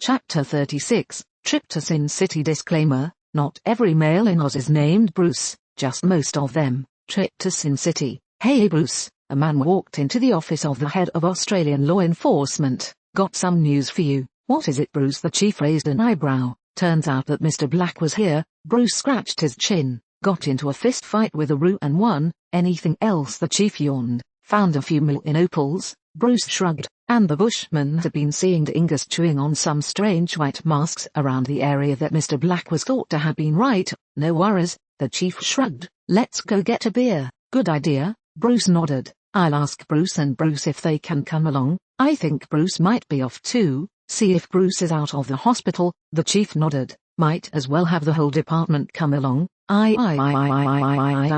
Chapter 36, Trip to Sin City. Disclaimer: not every male in Oz is named Bruce, just most of them. Trip to Sin City. Hey Bruce, a man walked into the office of the head of Australian law enforcement. Got some news for you. What is it, Bruce? The chief raised an eyebrow. Turns out that Mr. Black was here. Bruce scratched his chin. Got into a fist fight with a Roo and won. Anything else? The chief yawned. Found a few mil in opals. Bruce shrugged. And the Bushman had been seeing Dingus chewing on some strange white masks around the area that Mr. Black was thought to have been right. No worries, the chief shrugged. Let's go get a beer. Good idea. Bruce nodded. I'll ask Bruce and Bruce if they can come along. I think Bruce might be off too. See if Bruce is out of the hospital. The chief nodded. Might as well have the whole department come along.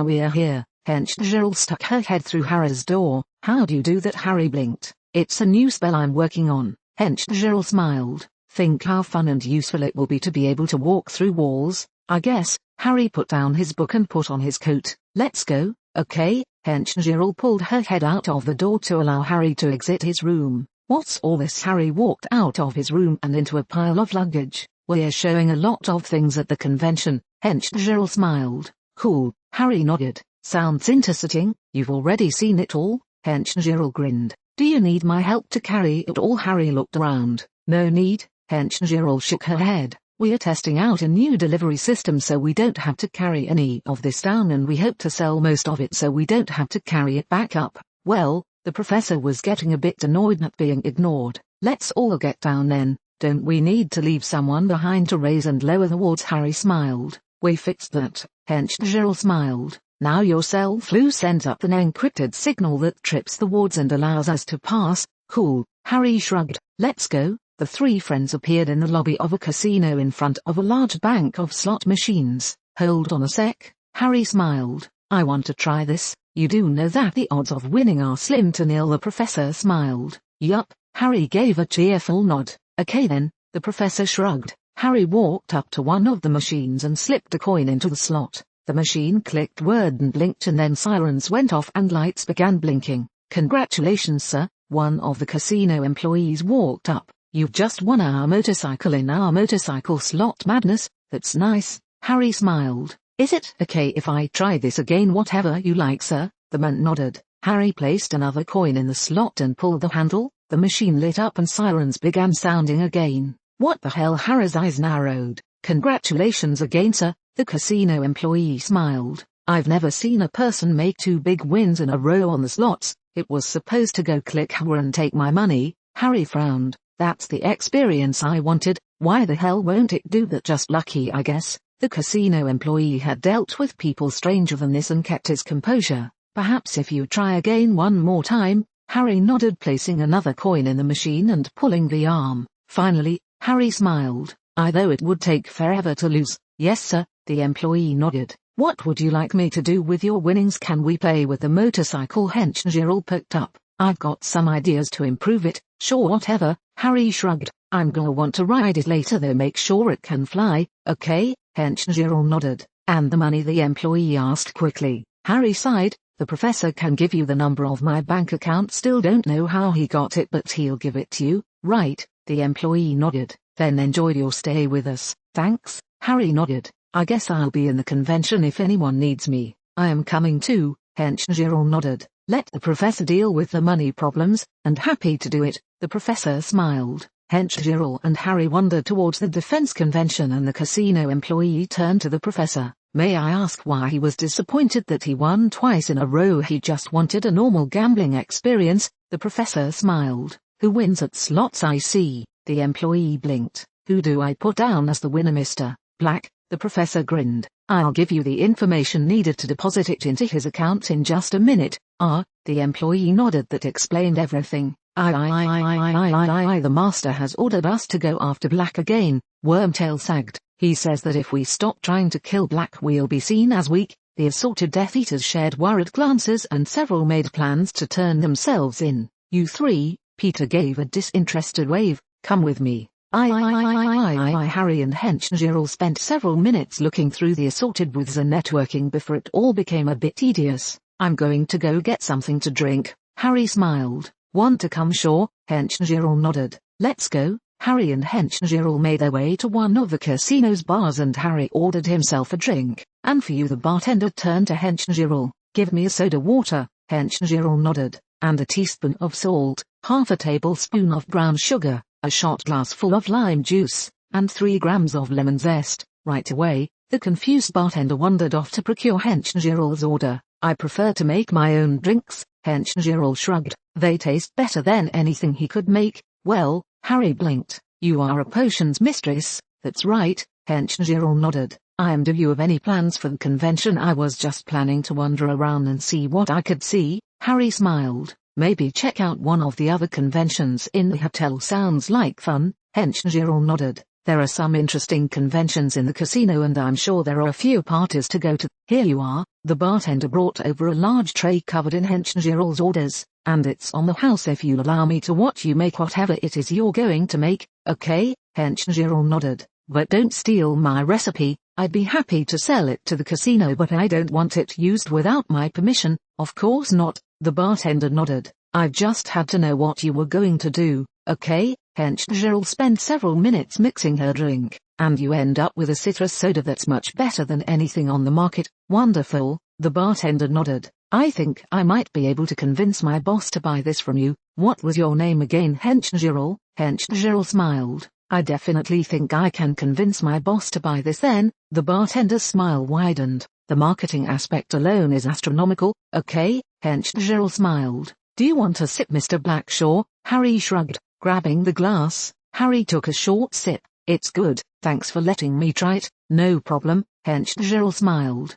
We're here. Hench Gerald stuck her head through Harry's door. How do you do that? Harry blinked. It's a new spell I'm working on. Hench Gerald smiled. Think how fun and useful it will be to be able to walk through walls. I guess. Harry put down his book and put on his coat. Let's go. Okay. Hench Gerald pulled her head out of the door to allow Harry to exit his room. What's all this? Harry walked out of his room and into a pile of luggage. We're showing a lot of things at the convention. Hench Gerald smiled. Cool. Harry nodded. Sounds interesting. You've already seen it all? Hench Gerald grinned. Do you need my help to carry it all? Harry looked around. No need. Hench Gerald shook her head. We're testing out a new delivery system so we don't have to carry any of this down, and we hope to sell most of it so we don't have to carry it back up. Well, the professor was getting a bit annoyed at being ignored. Let's all get down then. Don't we need to leave someone behind to raise and lower the wards? Harry smiled. We fixed that. Hench Gerald smiled. Now your cell flu sends up an encrypted signal that trips the wards and allows us to pass. Cool. Harry shrugged. Let's go. The three friends appeared in the lobby of a casino in front of a large bank of slot machines. Hold on a sec. Harry smiled. I want to try this. You do know that the odds of winning are slim to nil. The professor smiled. Yup. Harry gave a cheerful nod. Okay then. The professor shrugged. Harry walked up to one of the machines and slipped a coin into the slot. The machine clicked word and blinked, and then sirens went off and lights began blinking. Congratulations, sir. One of the casino employees walked up. You've just won our motorcycle in our motorcycle slot madness. That's nice. Harry smiled. Is it okay if I try this again? Whatever you like, sir. The man nodded. Harry placed another coin in the slot and pulled the handle. The machine lit up and sirens began sounding again. What the hell? Harry's eyes narrowed. Congratulations again, sir. The casino employee smiled. I've never seen a person make two big wins in a row on the slots. It was supposed to go click and take my money. Harry frowned. That's the experience I wanted. Why the hell won't it do that? Just lucky, I guess. The casino employee had dealt with people stranger than this and kept his composure. Perhaps if you try again one more time. Harry nodded, placing another coin in the machine and pulling the arm. Finally, Harry smiled. Though it would take forever to lose. Yes, sir. The employee nodded. What would you like me to do with your winnings? Can we play with the motorcycle? Hench Gerald perked up. I've got some ideas to improve it. Sure, whatever. Harry shrugged. I'm gonna want to ride it later though. Make sure it can fly. Okay? Hench Gerald nodded. And the money? The employee asked quickly. Harry sighed. The professor can give you the number of my bank account. Still don't know how he got it, but he'll give it to you. Right? The employee nodded. Then enjoy your stay with us. Thanks. Harry nodded. I guess I'll be in the convention if anyone needs me. I am coming too. Hench Gerald nodded. Let the professor deal with the money problems, and happy to do it. The professor smiled. Hench Gerald and Harry wandered towards the defense convention, and the casino employee turned to the professor. May I ask why he was disappointed that he won twice in a row? He just wanted a normal gambling experience. The professor smiled. Who wins at slots? I see. The employee blinked. Who do I put down as the winner, Mr. Black? The professor grinned. I'll give you the information needed to deposit it into his account in just a minute. The employee nodded. That explained everything. The master has ordered us to go after Black again. Wormtail sagged. He says that if we stop trying to kill Black we'll be seen as weak. The assorted Death Eaters shared worried glances and several made plans to turn themselves in. You three, Peter gave a disinterested wave. Come with me. Harry and Hench Gerald spent several minutes looking through the assorted booths and networking before it all became a bit tedious. I'm going to go get something to drink. Harry smiled. Want to come? Sure. Hench Gerald nodded. Let's go. Harry and Hench Gerald made their way to one of the casino's bars and Harry ordered himself a drink. "And for you," the bartender turned to Hench Gerald. "Give me a soda water." Hench Gerald nodded. "And a teaspoon of salt, half a tablespoon of brown sugar, a shot glass full of lime juice, and 3 grams of lemon zest." Right away, the confused bartender wandered off to procure Hench Gerald's order. "I prefer to make my own drinks," Hench Gerald shrugged. "They taste better than anything he could make." "Well," Harry blinked, "you are a potions mistress." "That's right," Hench Gerald nodded. "I am. Do you have any plans for the convention?" "I was just planning to wander around and see what I could see." Harry smiled. "Maybe check out one of the other conventions in the hotel." "Sounds like fun." Hench Gerald nodded. "There are some interesting conventions in the casino and I'm sure there are a few parties to go to." "Here you are." The bartender brought over a large tray covered in Hench Gerald's orders. "And it's on the house if you'll allow me to watch you make whatever it is you're going to make." "Okay," Hench Gerald nodded. "But don't steal my recipe. I'd be happy to sell it to the casino but I don't want it used without my permission." "Of course not." The bartender nodded. "I've just had to know what you were going to do." "Okay." Hench Gerald spent several minutes mixing her drink. "And you end up with a citrus soda that's much better than anything on the market." "Wonderful." The bartender nodded. "I think I might be able to convince my boss to buy this from you." "What was your name again?" Hench Gerald. Hench Gerald smiled. "I definitely think I can convince my boss to buy this then." The bartender's smile widened. "The marketing aspect alone is astronomical." "Okay." Hench Gerald smiled. "Do you want a sip, Mr. Blackshaw?" Harry shrugged. Grabbing the glass, Harry took a short sip. "It's good, thanks for letting me try it." "No problem." Hench Gerald smiled.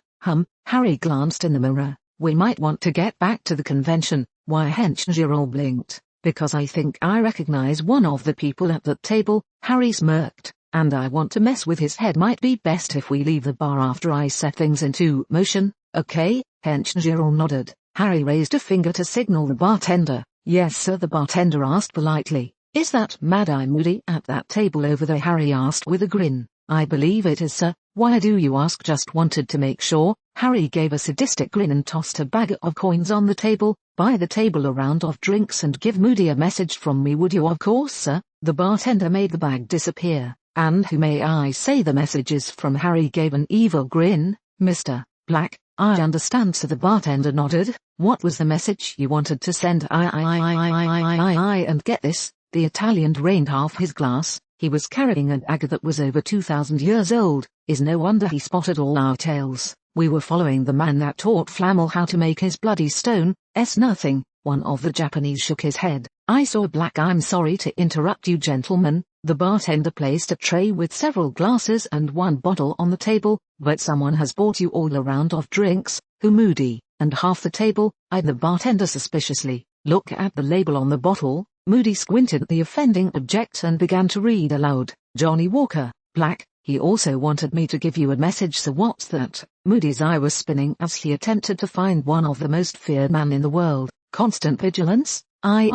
Harry glanced in the mirror. "We might want to get back to the convention." "Why?" Hench Gerald blinked. "Because I think I recognize one of the people at that table." Harry smirked. "And I want to mess with his head. Might be best if we leave the bar after I set things into motion." "Okay." Hench Gerald nodded. Harry raised a finger to signal the bartender. "Yes sir," the bartender asked politely. "Is that Mad-Eye Moody at that table over there?" Harry asked with a grin. "I believe it is, sir." "Why do you ask?" "Just wanted to make sure." Harry gave a sadistic grin and tossed a bag of coins on the table. "Buy the table a round of drinks and give Moody a message from me, would you?" "Of course sir." The bartender made the bag disappear. "And who may I say the message is from?" Harry gave an evil grin. "Mr. Black." "I understand," so the bartender nodded. "What was the message you wanted to send?" And get this, the Italian drained half his glass. He was carrying a dagger that was over 2,000 years old. Is no wonder he spotted all our tales. "We were following the man that taught Flamel how to make his bloody stone." Nothing." One of the Japanese shook his head. "I saw Black." "I'm sorry to interrupt you gentlemen." The bartender placed a tray with several glasses and one bottle on the table. "But someone has bought you all a round of drinks." "Who?" "Moody, and half the table." eyed the bartender suspiciously. "Look at the label on the bottle." Moody squinted at the offending object and began to read aloud. "Johnny Walker, Black. He also wanted me to give you a message." "So what's that?" Moody's eye was spinning as he attempted to find one of the most feared men in the world. "Constant vigilance." I.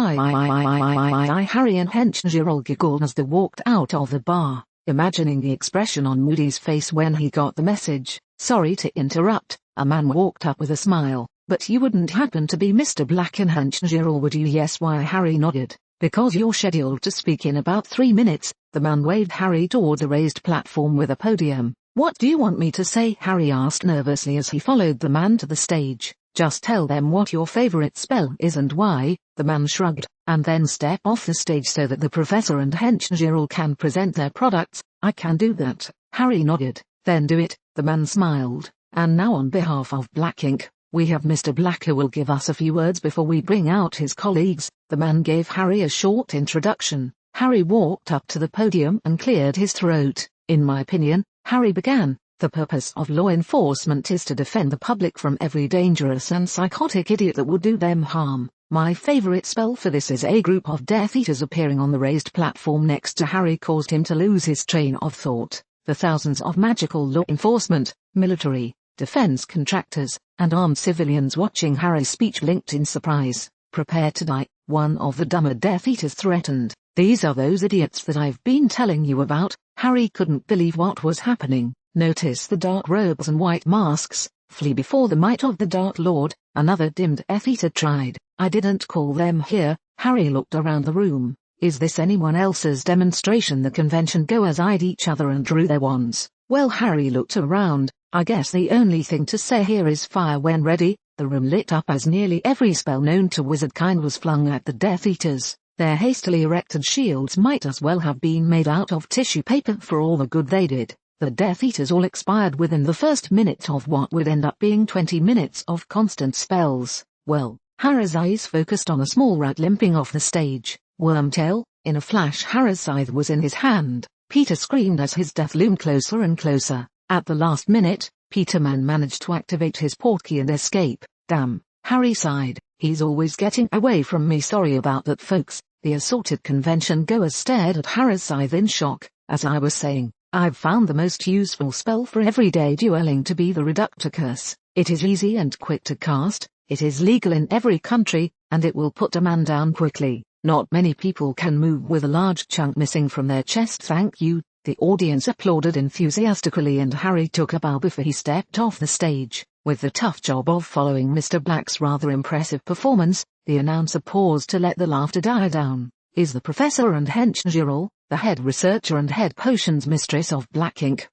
Harry and Hench Gerald giggled as they walked out of the bar, imagining the expression on Moody's face when he got the message. "Sorry to interrupt." A man walked up with a smile. "But you wouldn't happen to be Mr. Black and Hench Gerald, would you?" "Yes." "Why?" Harry nodded. "Because you're scheduled to speak in about 3 minutes." The man waved Harry toward the raised platform with a podium. "What do you want me to say?" Harry asked nervously as he followed the man to the stage. "Just tell them what your favorite spell is and why." The man shrugged. "And then step off the stage so that the professor and Hench Gerald can present their products." "I can do that." Harry nodded. "Then do it." The man smiled. "And now on behalf of Black Inc., we have Mr. Black who will give us a few words before we bring out his colleagues." The man gave Harry a short introduction. Harry walked up to the podium and cleared his throat. "In my opinion," Harry began, "the purpose of law enforcement is to defend the public from every dangerous and psychotic idiot that would do them harm. My favorite spell for this is a group of Death Eaters appearing on the raised platform next to Harry caused him to lose his train of thought. The thousands of magical law enforcement, military, defense contractors, and armed civilians watching Harry's speech blinked in surprise. "Prepare to die," one of the dumber Death Eaters threatened. "These are those idiots that I've been telling you about." Harry couldn't believe what was happening. "Notice the dark robes and white masks. Flee before the might of the Dark Lord," another dimmed Death Eater tried. "I didn't call them here." Harry looked around the room. Is this anyone else's demonstration? The convention goers eyed each other and drew their wands. Well, Harry looked around. I guess the only thing to say here is fire when ready. The room lit up as nearly every spell known to wizardkind was flung at the Death Eaters. Their hastily erected shields might as well have been made out of tissue paper for all the good they did. The Death Eaters all expired within the first minute of what would end up being 20 minutes of constant spells. Well, Harry's eyes focused on a small rat limping off the stage. Wormtail. In a flash Harry's scythe was in his hand. Peter screamed as his death loomed closer and closer. At the last minute, Peterman managed to activate his portkey and escape. Damn, Harry sighed. He's always getting away from me. Sorry about that, folks. The assorted convention goers stared at Harry's scythe in shock. As I was saying, I've found the most useful spell for everyday dueling to be the Reductor Curse. It is easy and quick to cast, it is legal in every country, and it will put a man down quickly. Not many people can move with a large chunk missing from their chest. Thank you. The audience applauded enthusiastically and Harry took a bow before he stepped off the stage. With the tough job of following Mr. Black's rather impressive performance, the announcer paused to let the laughter die down. Is the professor and hench Girl, the head researcher and head potions mistress of Black Ink.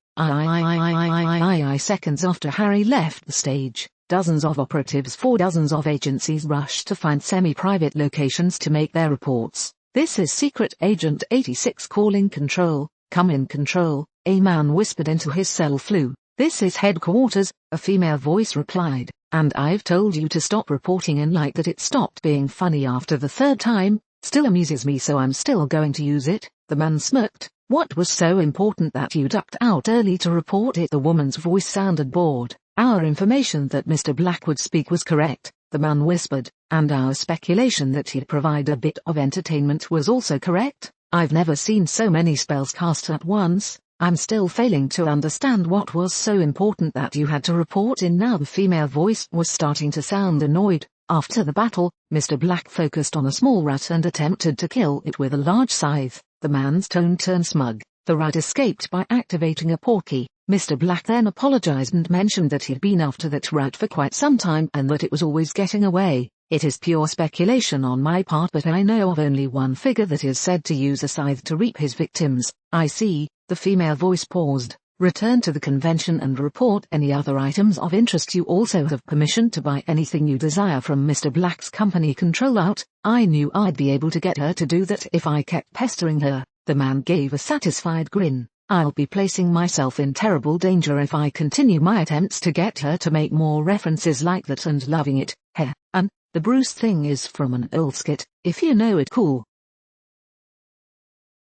Seconds after Harry left the stage, dozens of operatives for dozens of agencies rushed to find semi-private locations to make their reports. This is Secret Agent 86 calling Control. Come in, Control, a man whispered into his cell flue. This is headquarters, a female voice replied. And I've told you to stop reporting in like that. It stopped being funny after the third time. Still amuses me, so I'm still going to use it. The man smirked. What was so important that you ducked out early to report it? The woman's voice sounded bored. Our information that Mr. Black would speak was correct, the man whispered, and our speculation that he'd provide a bit of entertainment was also correct. I've never seen so many spells cast at once. I'm still failing to understand what was so important that you had to report in now. The female voice was starting to sound annoyed. After the battle, Mr. Black focused on a small rat and attempted to kill it with a large scythe. The man's tone turned smug. The rat escaped by activating a portkey. Mr. Black then apologized and mentioned that he'd been after that rat for quite some time and that it was always getting away. It is pure speculation on my part, but I know of only one figure that is said to use a scythe to reap his victims. I see. The female voice paused. Return to the convention and report any other items of interest. You also have permission to buy anything you desire from Mr. Black's company. Control out. I knew I'd be able to get her to do that if I kept pestering her. The man gave a satisfied grin. I'll be placing myself in terrible danger if I continue my attempts to get her to make more references like that and loving it. Heh, and the Bruce thing is from an old skit, if you know it. Cool.